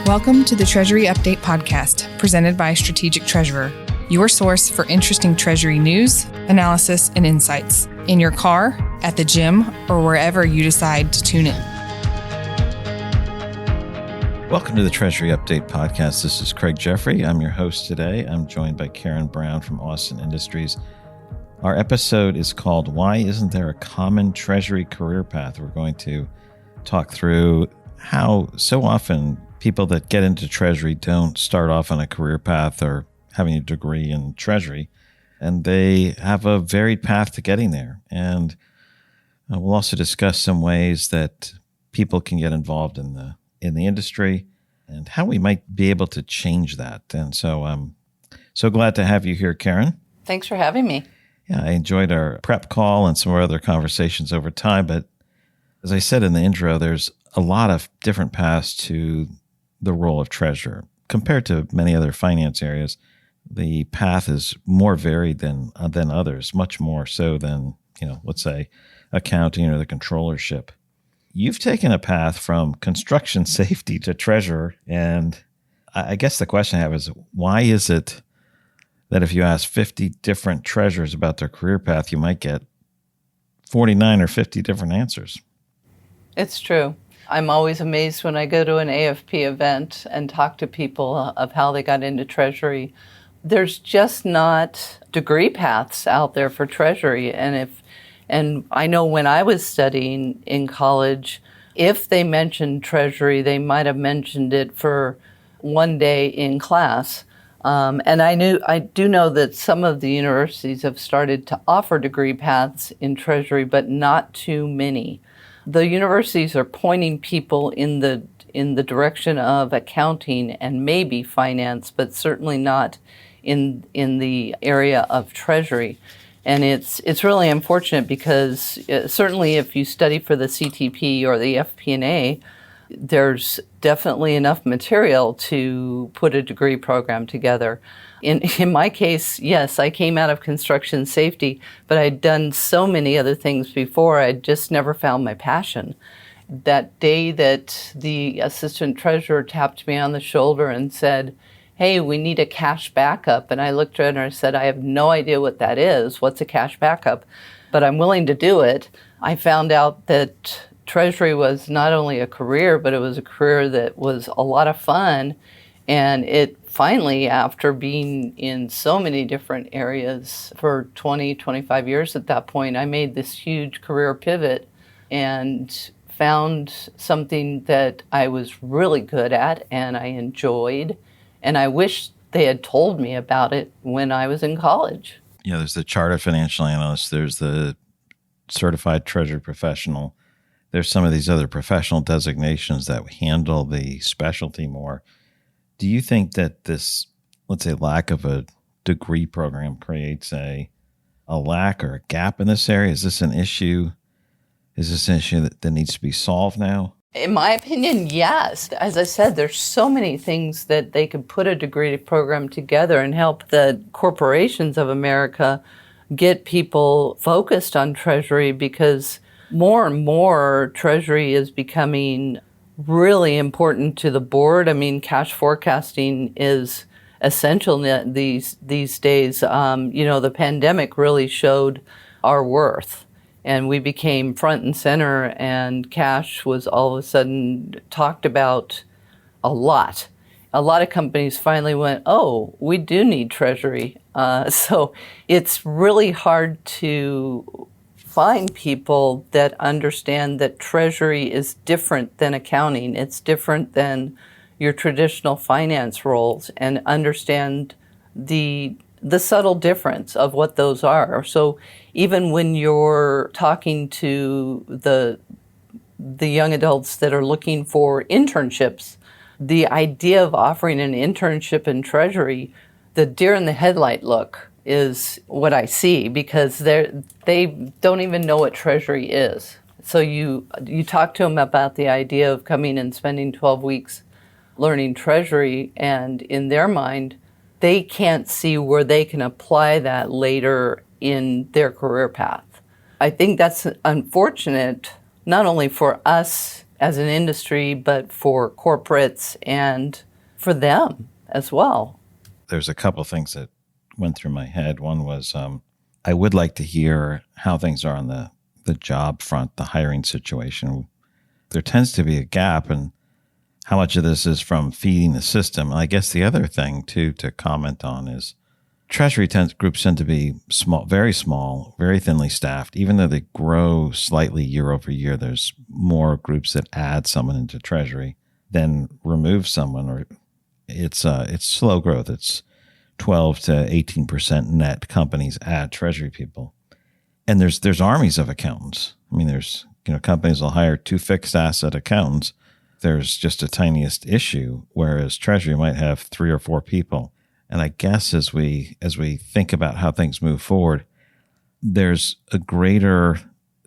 Welcome to the Treasury Update podcast, presented by Strategic Treasurer, your source for interesting Treasury news, analysis, and insights in your car, at the gym, or wherever you decide to tune in. Welcome to the Treasury Update podcast. This is Craig Jeffrey. I'm your host today. I'm joined by Karyn Brown from Austin Industries. Our episode is called Why Isn't There a Common Treasury Career Path? We're going to talk through how so often people that get into Treasury don't start off on a career path or having a degree in Treasury, and they have a varied path to getting there. And we'll also discuss some ways that people can get involved in the industry and how we might be able to change that. And so I'm so glad to have you here, Karyn. Thanks for having me. Yeah, I enjoyed our prep call and some of our other conversations over time. But as I said in the intro, there's a lot of different paths to the role of treasurer. Compared to many other finance areas, the path is more varied than others, much more so than, let's say, accounting or the controllership. You've taken a path from construction safety to treasurer, and I guess the question I have is, why is it that if you ask 50 different treasurers about their career path, you might get 49 or 50 different answers? It's true. I'm always amazed when I go to an AFP event and talk to people of how they got into Treasury. There's just not degree paths out there for Treasury. And I know when I was studying in college, if they mentioned Treasury, they might have mentioned it for one day in class. And I do know that some of the universities have started to offer degree paths in Treasury, but not too many. The universities are pointing people in the direction of accounting and maybe finance, but certainly not in the area of Treasury. And it's really unfortunate because certainly if you study for the CTP or the FP&A, there's definitely enough material to put a degree program together. In my case, yes, I came out of construction safety, but I'd done so many other things before, I just never found my passion. That day that the assistant treasurer tapped me on the shoulder and said, "Hey, we need a cash backup." And I looked at her and I said, "I have no idea what that is. What's a cash backup? But I'm willing to do it." I found out that Treasury was not only a career, but it was a career that was a lot of fun. And it finally, after being in so many different areas for 20, 25 years at that point, I made this huge career pivot and found something that I was really good at and I enjoyed. And I wish they had told me about it when I was in college. Yeah, there's the Chartered Financial Analyst, there's the Certified Treasury Professional. There's some of these other professional designations that handle the specialty more. Do you think that this, let's say, lack of a degree program creates a lack or a gap in this area? Is this an issue? Is this an issue that needs to be solved now? In my opinion, yes. As I said, there's so many things that they could put a degree program together and help the corporations of America get people focused on Treasury, because more and more Treasury is becoming really important to the board. I mean, cash forecasting is essential these days. The pandemic really showed our worth, and we became front and center, and cash was all of a sudden talked about a lot. A lot of companies finally went, "Oh, we do need Treasury." So it's really hard to find people that understand that Treasury is different than accounting. It's different than your traditional finance roles, and understand the subtle difference of what those are. So even when you're talking to the young adults that are looking for internships, the idea of offering an internship in Treasury, the deer in the headlight look is what I see, because they don't even know what Treasury is. So you talk to them about the idea of coming and spending 12 weeks learning Treasury, and in their mind, they can't see where they can apply that later in their career path. I think that's unfortunate, not only for us as an industry, but for corporates and for them as well. There's a couple of things that went through my head. One was I would like to hear how things are on the job front, the hiring situation. There tends to be a gap, and how much of this is from feeding the system. And I guess the other thing, too, to comment on is Treasury groups tend to be small, very thinly staffed. Even though they grow slightly year over year, there's more groups that add someone into Treasury than remove someone, or it's slow growth. It's 12 to 18% net companies add Treasury people. And there's armies of accountants. I mean, there's companies will hire 2 fixed asset accountants. There's just a tiniest issue, whereas Treasury might have 3 or 4 people. And I guess as we think about how things move forward, there's a greater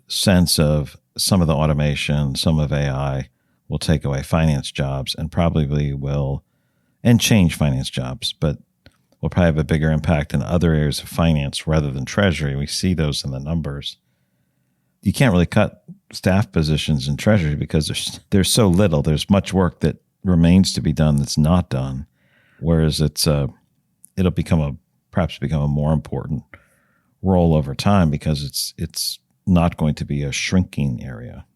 sense of some of the automation, some of AI will take away finance jobs and probably will, and change finance jobs, but will probably have a bigger impact in other areas of finance rather than Treasury. We see those in the numbers. You can't really cut staff positions in Treasury because there's so little. There's much work that remains to be done that's not done, whereas it'll perhaps become a more important role over time because it's not going to be a shrinking area.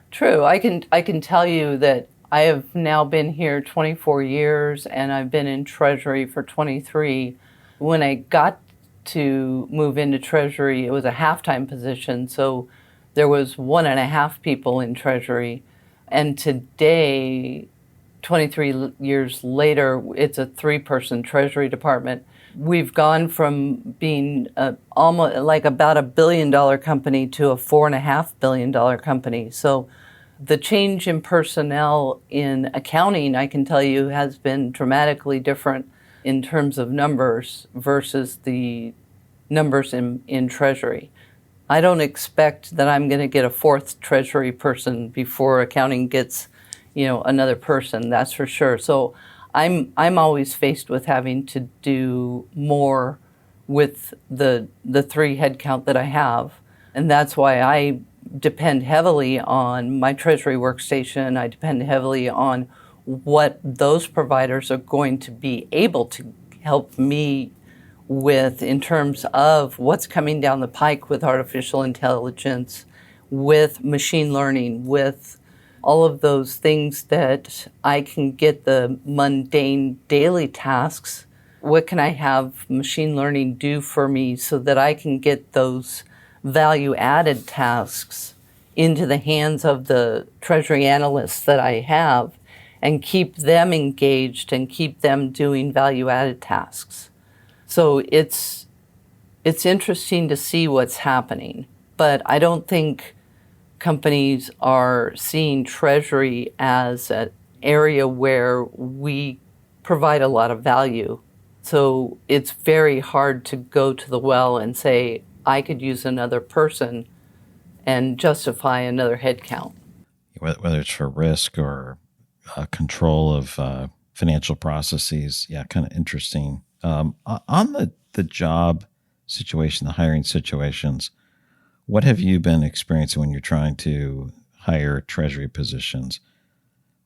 True. I can tell you that I have now been here 24 years and I've been in Treasury for 23. When I got to move into Treasury, it was a half-time position, so there was 1.5 people in Treasury. And today, 23 years later, it's a 3-person Treasury department. We've gone from being almost like about $1 billion company to a $4.5 billion company. So the change in personnel in accounting, I can tell you, has been dramatically different in terms of numbers versus the numbers in Treasury. I don't expect that I'm going to get a 4th Treasury person before accounting gets, another person. That's for sure. So I'm always faced with having to do more with the 3 headcount that I have, and that's why I depend heavily on my Treasury workstation. I depend heavily on what those providers are going to be able to help me with in terms of what's coming down the pike with artificial intelligence, with machine learning, with all of those things that I can get the mundane daily tasks. What can I have machine learning do for me so that I can get those value-added tasks into the hands of the Treasury analysts that I have and keep them engaged and keep them doing value-added tasks. So it's interesting to see what's happening, but I don't think companies are seeing Treasury as an area where we provide a lot of value. So it's very hard to go to the well and say, I could use another person and justify another headcount. Whether it's for risk or control of financial processes, kind of interesting. On the job situation, the hiring situations, what have you been experiencing when you're trying to hire Treasury positions?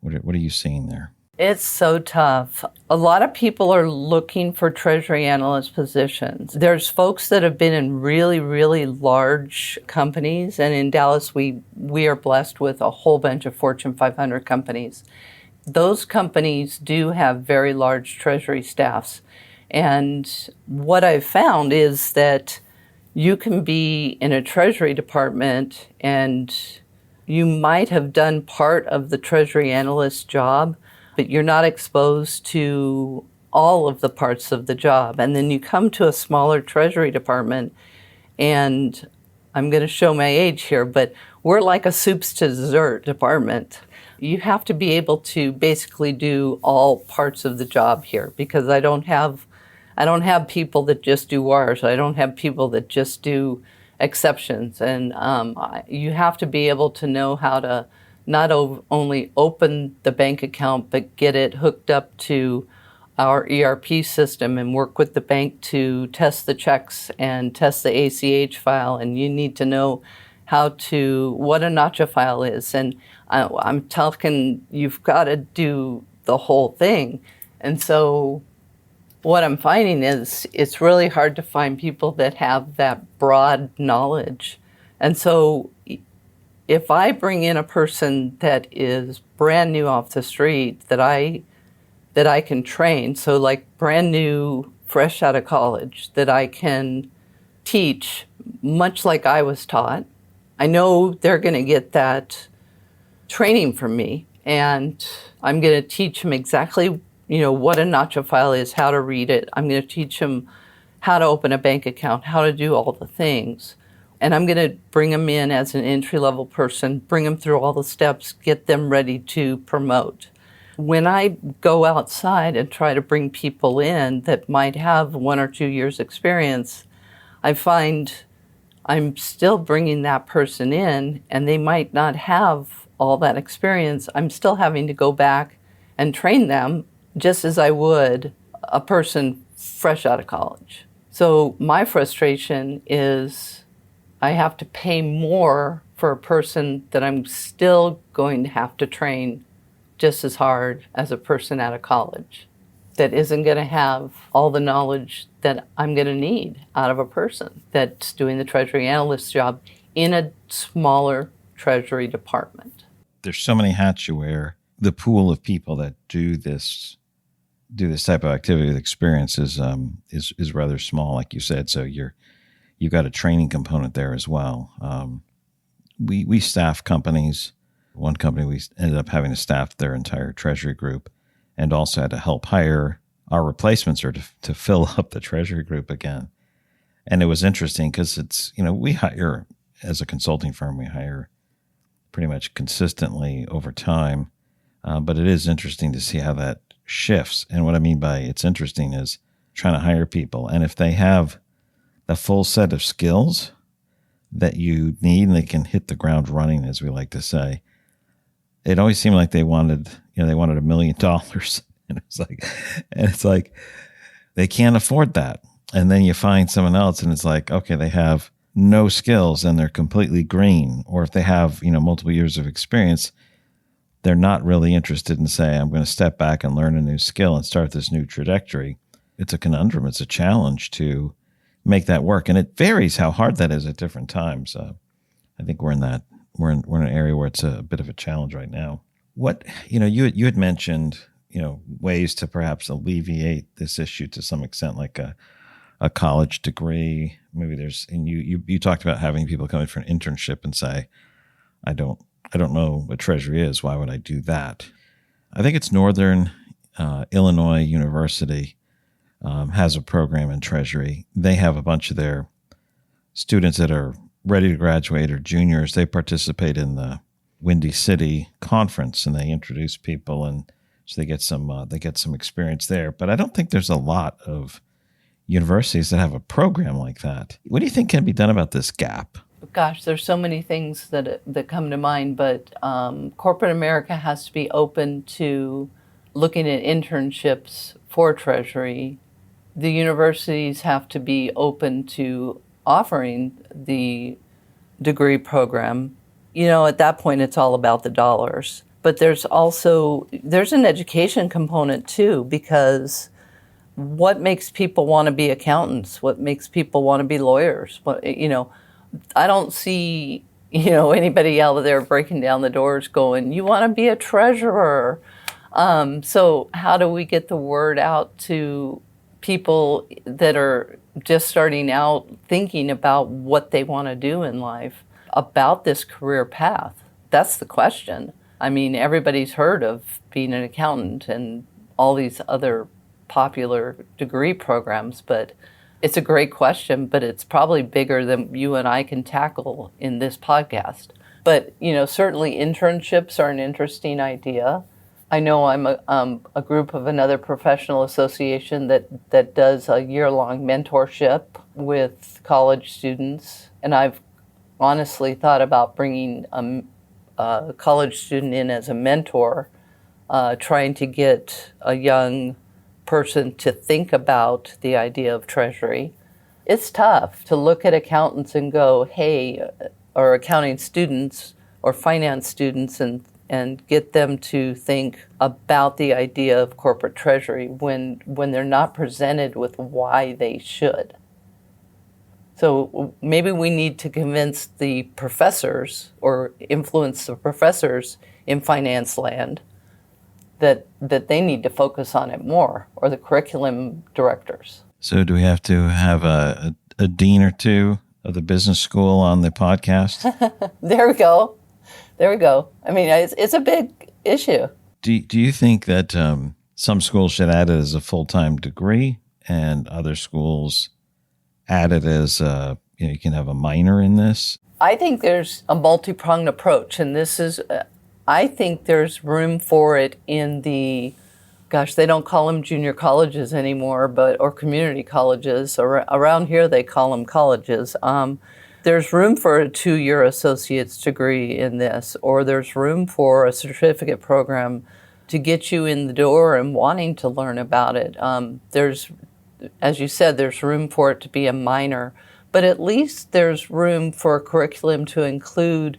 What are you seeing there? It's so tough. A lot of people are looking for Treasury analyst positions. There's folks that have been in really, really large companies, and in Dallas, we are blessed with a whole bunch of Fortune 500 companies. Those companies do have very large Treasury staffs. And what I've found is that you can be in a Treasury department and you might have done part of the Treasury analyst job, but you're not exposed to all of the parts of the job. And then you come to a smaller Treasury department, and I'm going to show my age here, but we're like a soups to dessert department. You have to be able to basically do all parts of the job here because I don't have people that just do wires. I don't have people that just do exceptions. And you have to be able to know how to not only open the bank account, but get it hooked up to our ERP system and work with the bank to test the checks and test the ACH file. And you need to know what a notch file is. And I'm talking, you've got to do the whole thing. And so what I'm finding is it's really hard to find people that have that broad knowledge. And so if I bring in a person that is brand new off the street that I can train, so like brand new, fresh out of college, that I can teach much like I was taught, I know they're going to get that training from me, and I'm going to teach them exactly, what a notch file is, how to read it. I'm going to teach them how to open a bank account, how to do all the things. And I'm going to bring them in as an entry-level person, bring them through all the steps, get them ready to promote. When I go outside and try to bring people in that might have 1 or 2 years experience, I find I'm still bringing that person in, and they might not have all that experience. I'm still having to go back and train them just as I would a person fresh out of college. So my frustration is I have to pay more for a person that I'm still going to have to train just as hard as a person out of college that isn't going to have all the knowledge that I'm going to need out of a person that's doing the Treasury analyst job in a smaller Treasury department. There's so many hats you wear. The pool of people that do this type of activity with experience is rather small, like you said. So you've got a training component there as well. We staff companies. One company, we ended up having to staff their entire Treasury group, and also had to help hire our replacements or to fill up the Treasury group again. And it was interesting because it's, we hire, as a consulting firm, we hire pretty much consistently over time. But it is interesting to see how that shifts. And what I mean by it's interesting is trying to hire people. And if they have the full set of skills that you need and they can hit the ground running, as we like to say, it always seemed like they wanted $1 million. And it's like they can't afford that. And then you find someone else and it's like, okay, they have no skills and they're completely green. Or if they have, multiple years of experience, they're not really interested in saying, I'm going to step back and learn a new skill and start this new trajectory. It's a conundrum. It's a challenge to make that work. And it varies how hard that is at different times. I think we're in an area where it's a bit of a challenge right now. What, you had mentioned, ways to perhaps alleviate this issue to some extent, like a college degree. Maybe you talked about having people come in for an internship and say, I don't know what Treasury is. Why would I do that? I think it's Northern Illinois University has a program in Treasury. They have a bunch of their students that are ready to graduate or juniors. They participate in the Windy City conference and they introduce people, and so they get some experience there. But I don't think there's a lot of universities that have a program like that. What do you think can be done about this gap? Gosh, there's so many things that come to mind, but corporate America has to be open to looking at internships for Treasury. The universities have to be open to offering the degree program. At that point, it's all about the dollars. But there's an education component too, because what makes people want to be accountants? What makes people want to be lawyers? I don't see, anybody out there breaking down the doors going, you want to be a treasurer. So how do we get the word out to people that are just starting out thinking about what they want to do in life about this career path? That's the question. I mean, everybody's heard of being an accountant and all these other popular degree programs, but it's a great question, but it's probably bigger than you and I can tackle in this podcast. But, certainly internships are an interesting idea. I know I'm a group of another professional association that does a year-long mentorship with college students. And I've honestly thought about bringing a college student in as a mentor, trying to get a young person to think about the idea of Treasury. It's tough to look at accountants and go, hey, or accounting students or finance students and get them to think about the idea of corporate treasury when they're not presented with why they should. So maybe we need to convince the professors or influence the professors in finance land that they need to focus on it more, or the curriculum directors. So do we have to have a dean or two of the business school on the podcast? There we go. I mean, it's a big issue. Do you think that some schools should add it as a full-time degree and other schools add it as you can have a minor in this? I think there's a multi-pronged approach, and this is, I think there's room for it in the, they don't call them junior colleges anymore, or community colleges. Around here, they call them colleges. There's room for a 2-year associate's degree in this, or there's room for a certificate program to get you in the door and wanting to learn about it. There's, as you said, there's room for it to be a minor, but at least there's room for a curriculum to include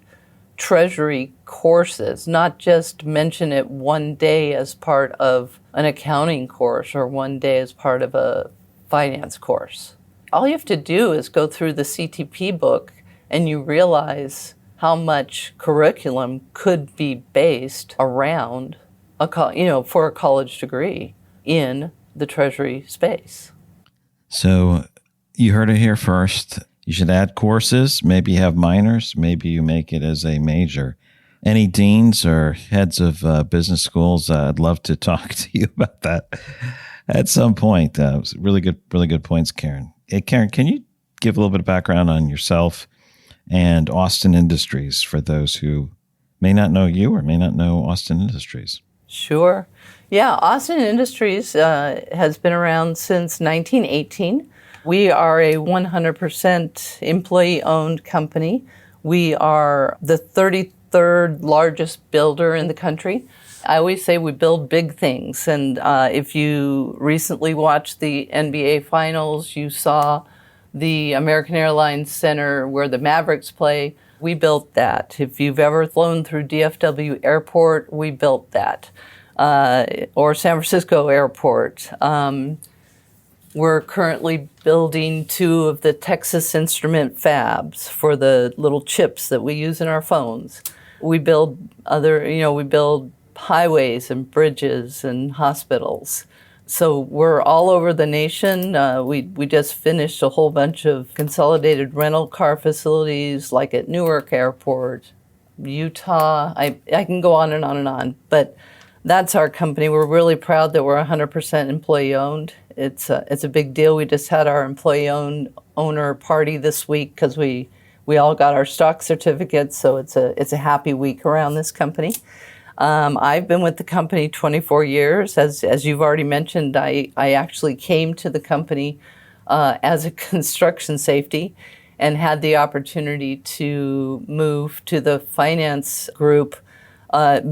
Treasury courses, not just mention it one day as part of an accounting course or one day as part of a finance course. All you have to do is go through the CTP book and you realize how much curriculum could be based around for a college degree in the Treasury space. So you heard it here first. You should add courses, maybe have minors, maybe you make it as a major. Any deans or heads of business schools, I'd love to talk to you about that at some point. Really good points, Karyn. Hey, Karyn, can you give a little bit of background on yourself and Austin Industries for those who may not know you or may not know Austin Industries? Sure. Yeah, Austin Industries has been around since 1918. We are a 100% employee-owned company. We are the 33rd largest builder in the country. I always say we build big things. And if you recently watched the NBA Finals, you saw the American Airlines Center where the Mavericks play. We built that. If you've ever flown through DFW Airport, we built that. Or San Francisco Airport. We're currently building 2 of the Texas Instrument fabs for the little chips that we use in our phones. We build we build highways and bridges and hospitals. So we're all over the nation. We just finished a whole bunch of consolidated rental car facilities like at Newark Airport, Utah. I can go on and on and on, but that's our company. We're really proud that we're 100% employee-owned. It's a big deal. We just had our owner party this week because we all got our stock certificates, so it's a happy week around this company. I've been with the company 24 years. As you've already mentioned, I actually came to the company as a construction safety and had the opportunity to move to the finance group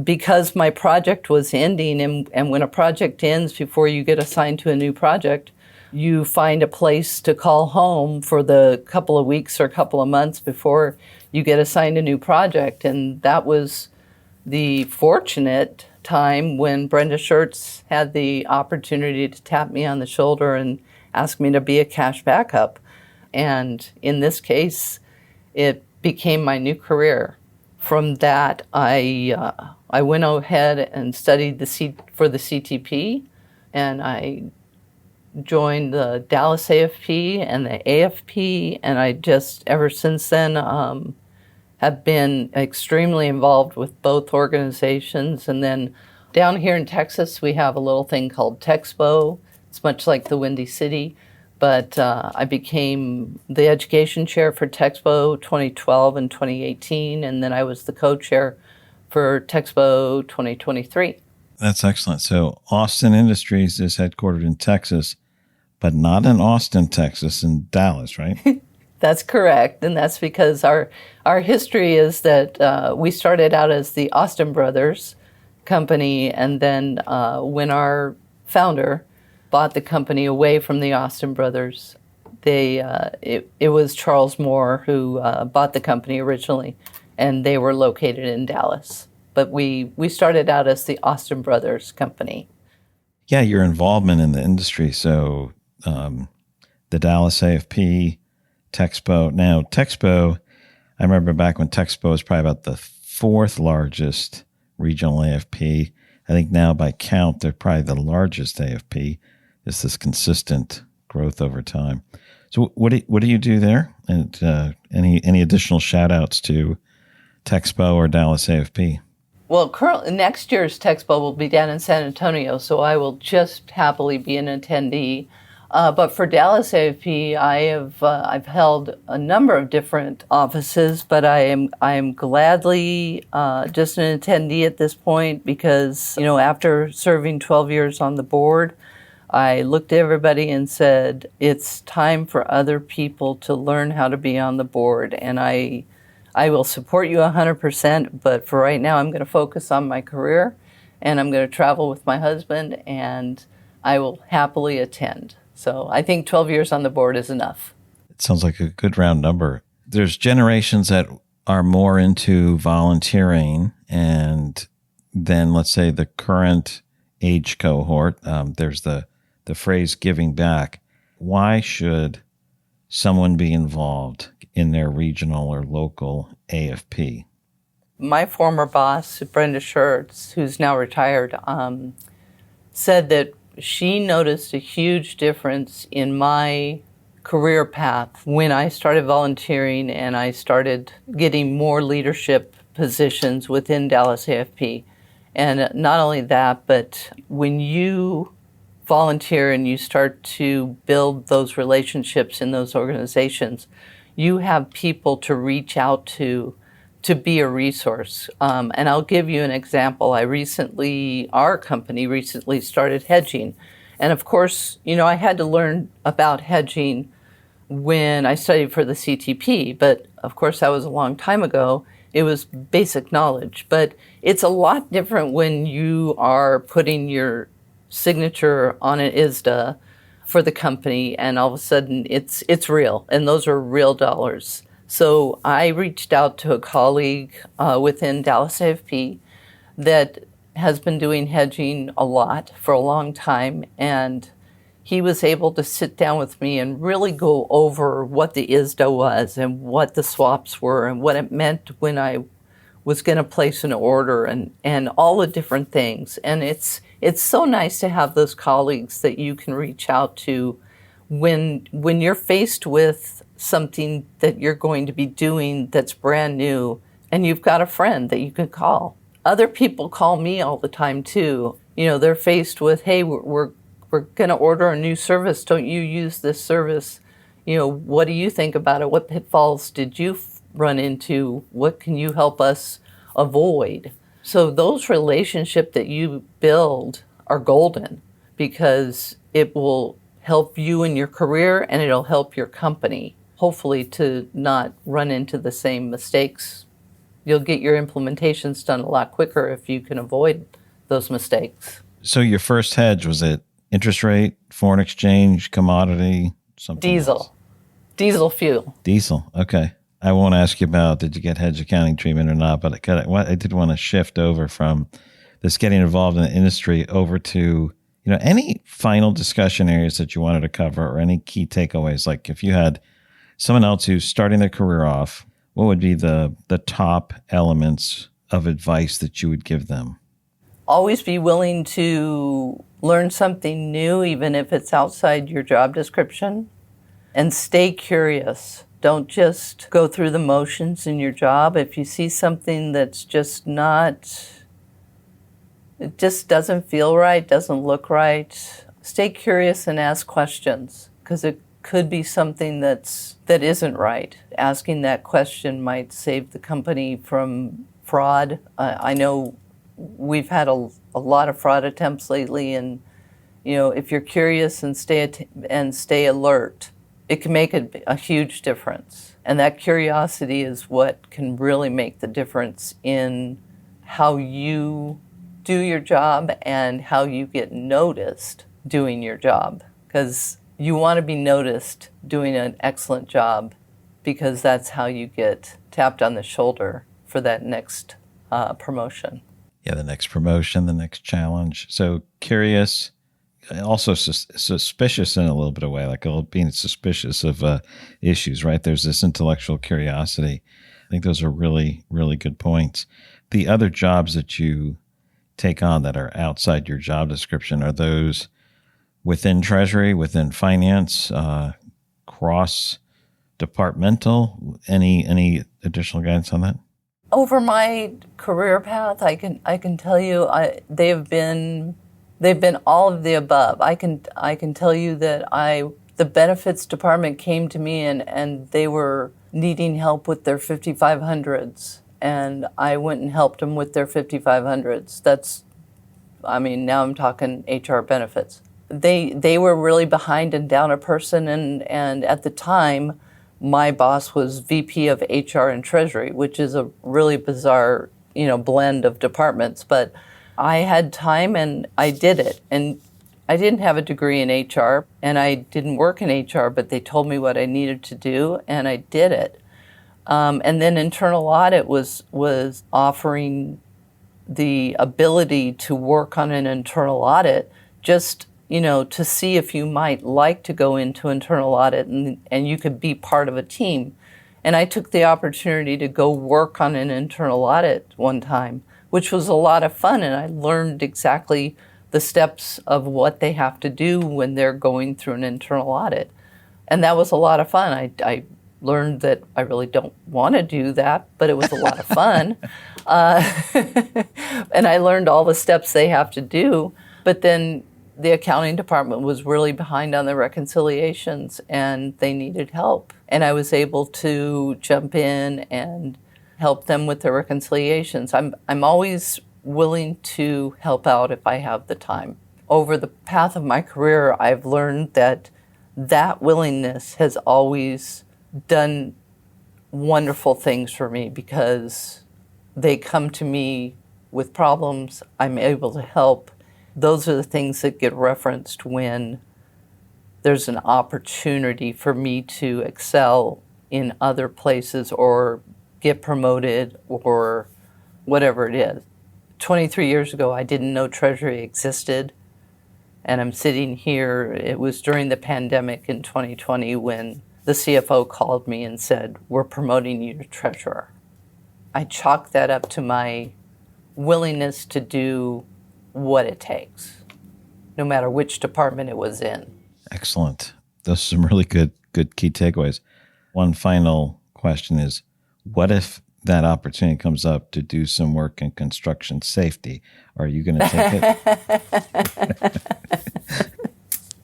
because my project was ending, and when a project ends, before you get assigned to a new project, you find a place to call home for the couple of weeks or couple of months before you get assigned a new project. And that was the fortunate time when Brenda Schertz had the opportunity to tap me on the shoulder and ask me to be a cash backup. And in this case, it became my new career. From that, I went ahead and studied for the CTP, and I joined the Dallas AFP and the AFP, and I just, ever since then, have been extremely involved with both organizations. And then down here in Texas, we have a little thing called Texpo. It's much like the Windy City. But I became the education chair for Texpo 2012 and 2018, and then I was the co-chair for Texpo 2023. That's excellent. So Austin Industries is headquartered in Texas, but not in Austin, Texas, in Dallas, right? That's correct, and that's because our history is that we started out as the Austin Brothers company, and then when our founder bought the company away from the Austin Brothers, It was Charles Moore who bought the company originally, and they were located in Dallas. But we started out as the Austin Brothers Company. Yeah, your involvement in the industry. So the Dallas AFP, Texpo. Now, Texpo, I remember back when Texpo was probably about the fourth largest regional AFP. I think now by count, they're probably the largest AFP. It's this consistent growth over time. So what do you do there? And any additional shout outs to Texpo or Dallas AFP? Well, currently, next year's Texpo will be down in San Antonio, so I will just happily be an attendee. But for Dallas AFP, I've held a number of different offices, but I am gladly just an attendee at this point because, after serving 12 years on the board, I looked at everybody and said, it's time for other people to learn how to be on the board, and I will support you 100%, but for right now, I'm going to focus on my career, and I'm going to travel with my husband, and I will happily attend. So I think 12 years on the board is enough. It sounds like a good round number. There's generations that are more into volunteering, and then let's say the current age cohort, there's the phrase giving back. Why should someone be involved in their regional or local AFP? My former boss, Brenda Schertz, who's now retired, said that she noticed a huge difference in my career path when I started volunteering and I started getting more leadership positions within Dallas AFP. And not only that, but when you volunteer and you start to build those relationships in those organizations, you have people to reach out to be a resource. And I'll give you an example. Our company recently started hedging. And of course, I had to learn about hedging when I studied for the CTP, but of course that was a long time ago. It was basic knowledge, but it's a lot different when you are putting your signature on an ISDA for the company, and all of a sudden it's real, and those are real dollars. So I reached out to a colleague within Dallas AFP that has been doing hedging a lot for a long time, and he was able to sit down with me and really go over what the ISDA was and what the swaps were and what it meant when I was going to place an order and all the different things. And it's so nice to have those colleagues that you can reach out to when you're faced with something that you're going to be doing that's brand new and you've got a friend that you can call. Other people call me all the time too. They're faced with, hey, we're going to order a new service. Don't you use this service? What do you think about it? What pitfalls did you run into? What can you help us avoid? So those relationships that you build are golden because it will help you in your career and it'll help your company, hopefully, to not run into the same mistakes. You'll get your implementations done a lot quicker if you can avoid those mistakes. So your first hedge, was it interest rate, foreign exchange, commodity, something Diesel. else? Diesel fuel. Diesel, okay. I won't ask you about did you get hedge accounting treatment or not, but I did want to shift over from this getting involved in the industry over to, any final discussion areas that you wanted to cover or any key takeaways. Like if you had someone else who's starting their career off, what would be the top elements of advice that you would give them? Always be willing to learn something new, even if it's outside your job description, and stay curious. Don't just go through the motions in your job. If you see something that's just it just doesn't feel right, doesn't look right, stay curious and ask questions, because it could be something that isn't right. Asking that question might save the company from fraud. I know we've had a lot of fraud attempts lately, and if you're curious and stay alert, it can make a huge difference. And that curiosity is what can really make the difference in how you do your job and how you get noticed doing your job. Because You want to be noticed doing an excellent job, because that's how you get tapped on the shoulder for that next promotion. Yeah, the next promotion, the next challenge. So curious, also suspicious in a little bit of way, like being suspicious of issues, right? There's this intellectual curiosity. I think those are really, really good points. The other jobs that you take on that are outside your job description, are those within Treasury, within finance, cross-departmental? Any additional guidance on that? Over my career path, I can tell you they've been all of the above. I can tell you that the benefits department came to me and they were needing help with their 5500s, and I went and helped them with their 5500s. Now I'm talking HR benefits. They were really behind and down a person, and at the time, my boss was VP of HR and Treasury, which is a really bizarre, blend of departments. But I had time and I did it. And I didn't have a degree in HR and I didn't work in HR, but they told me what I needed to do and I did it. And then internal audit was offering the ability to work on an internal audit, just to see if you might like to go into internal audit and you could be part of a team. And I took the opportunity to go work on an internal audit one time, which was a lot of fun. And I learned exactly the steps of what they have to do when they're going through an internal audit. And that was a lot of fun. I learned that I really don't want to do that, but it was a lot of fun. And I learned all the steps they have to do. But then the accounting department was really behind on the reconciliations and they needed help. And I was able to jump in and help them with their reconciliations. I'm always willing to help out if I have the time. Over the path of my career, I've learned that willingness has always done wonderful things for me, because they come to me with problems, I'm able to help. Those are the things that get referenced when there's an opportunity for me to excel in other places or get promoted or whatever it is. 23 years ago, I didn't know Treasury existed, and I'm sitting here. It was during the pandemic in 2020 when the CFO called me and said, "We're promoting you to treasurer." I chalk that up to my willingness to do what it takes, no matter which department it was in. Excellent. Those are some really good key takeaways. One final question is, what if that opportunity comes up to do some work in construction safety? Are you going to take it?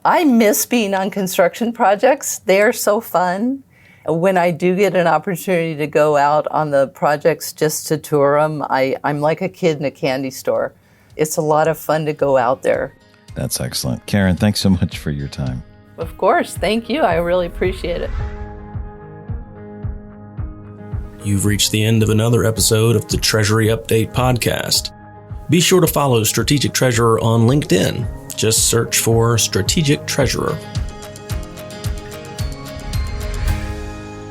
I miss being on construction projects. They are so fun. When I do get an opportunity to go out on the projects just to tour them, I'm like a kid in a candy store. It's a lot of fun to go out there. That's excellent. Karyn, thanks so much for your time. Of course. Thank you. I really appreciate it. You've reached the end of another episode of the Treasury Update podcast. Be sure to follow Strategic Treasurer on LinkedIn. Just search for Strategic Treasurer.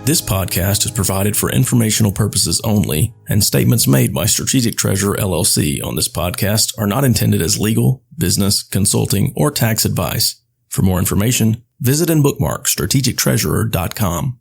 This podcast is provided for informational purposes only, and statements made by Strategic Treasurer LLC on this podcast are not intended as legal, business, consulting, or tax advice. For more information, visit and bookmark strategictreasurer.com.